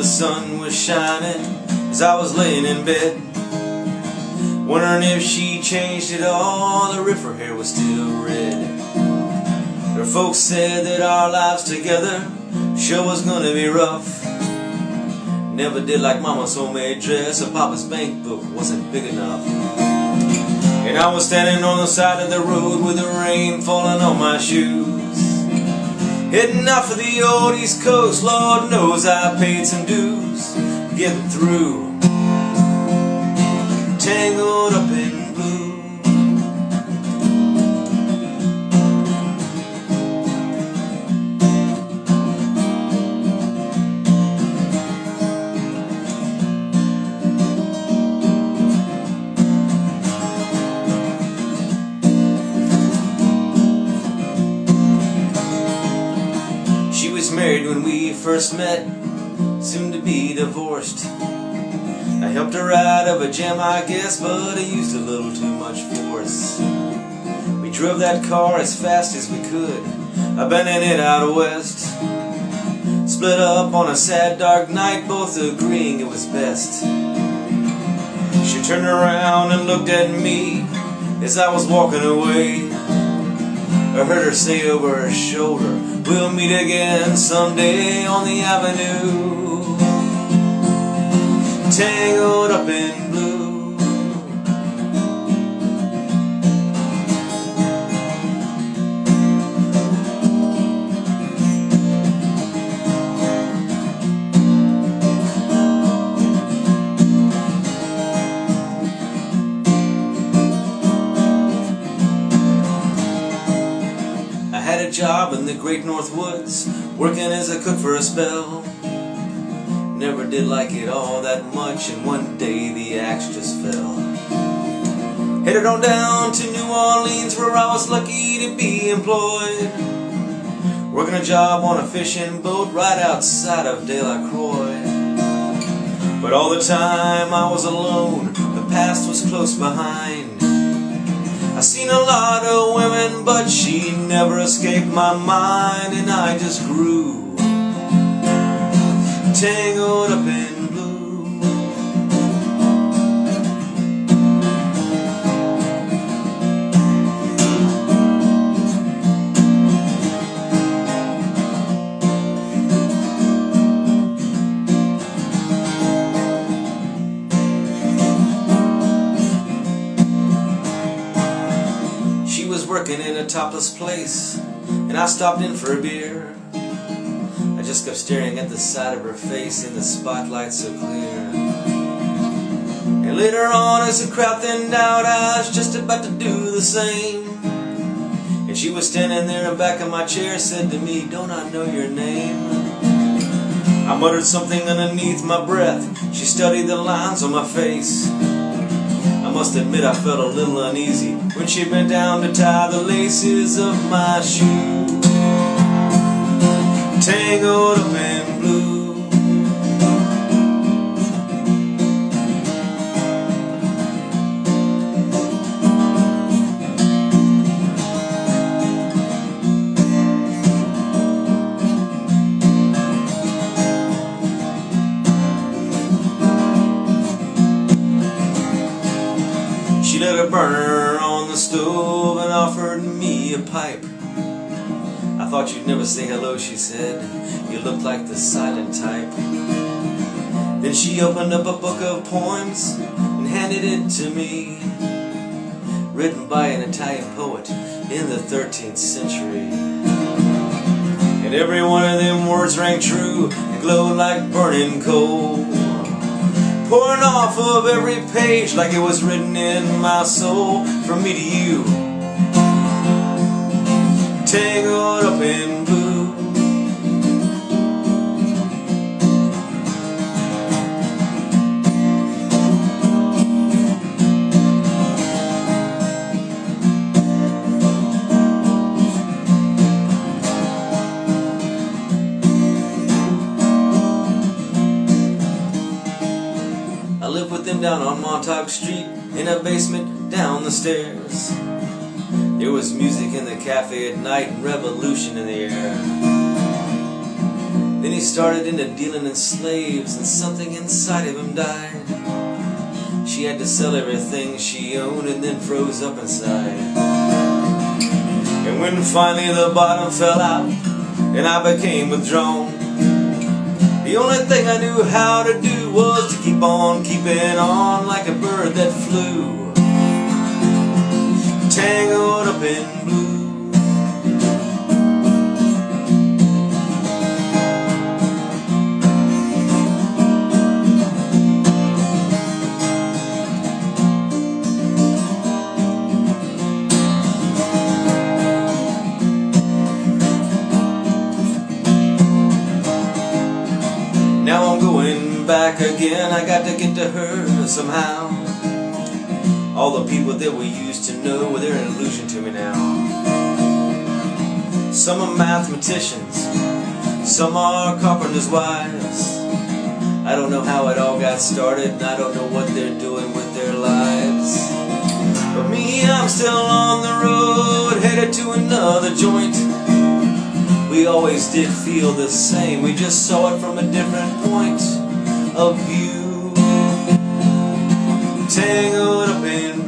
the sun was shining as I was laying in bed, wondering if she changed at all or if her hair was still red. Her folks said that our lives together sure was gonna be rough. Never did like Mama's homemade dress, or Papa's bank book wasn't big enough. And I was standing on the side of the road with the rain falling on my shoes, heading out for the old East Coast. Lord knows I paid some dues getting through. Tangled up in blue. She was married when we first met, soon to be divorced. I helped her out of a jam, I guess, but I used a little too much force. We drove that car as fast as we could, abandoning it out west. Split up on a sad dark night, both agreeing it was best. She turned around and looked at me as I was walking away. I heard her say over her shoulder, "We'll meet again someday on the avenue." Tangled up in blue. I had a job in the great North Woods, working as a cook for a spell. Never did like it all that much, and one day the axe just fell. Headed on down to New Orleans, where I was lucky to be employed, working a job on a fishing boat right outside of De La Croix. But all the time I was alone, the past was close behind. I seen a lot of women, but she never escaped my mind, and I just grew tangled up in blue. She was working in a topless place, and I stopped in for a beer. I just kept staring at the side of her face in the spotlight so clear. And later on, as the crowd thinned out, I was just about to do the same. And she was standing there in the back of my chair, said to me, "Don't I know your name?" I muttered something underneath my breath. She studied the lines on my face. I must admit I felt a little uneasy when she bent down to tie the laces of my shoe. Tangled up in blue. She lit a burner on the stove and offered me a pipe. "I thought you'd never say hello," she said. "You look like the silent type." Then she opened up a book of poems and handed it to me, written by an Italian poet in the 13th century. And every one of them words rang true and glowed like burning coal, pouring off of every page like it was written in my soul. From me to you, tangled up in blue. I lived with them down on Montauk Street, in a basement down the stairs. There was music in the cafe at night and revolution in the air. Then he started into dealing in slaves, and something inside of him died. She had to sell everything she owned and then froze up inside. And when finally the bottom fell out and I became withdrawn, the only thing I knew how to do was to keep on keeping on, like a bird that flew, tangled up in blue. Now I'm going back again, I got to get to her somehow. All the people that we used to know, well, they're an illusion to me now. Some are mathematicians, some are carpenters' wives. I don't know how it all got started, and I don't know what they're doing with their lives. But me, I'm still on the road, headed to another joint. We always did feel the same, we just saw it from a different point of view. Tangled up in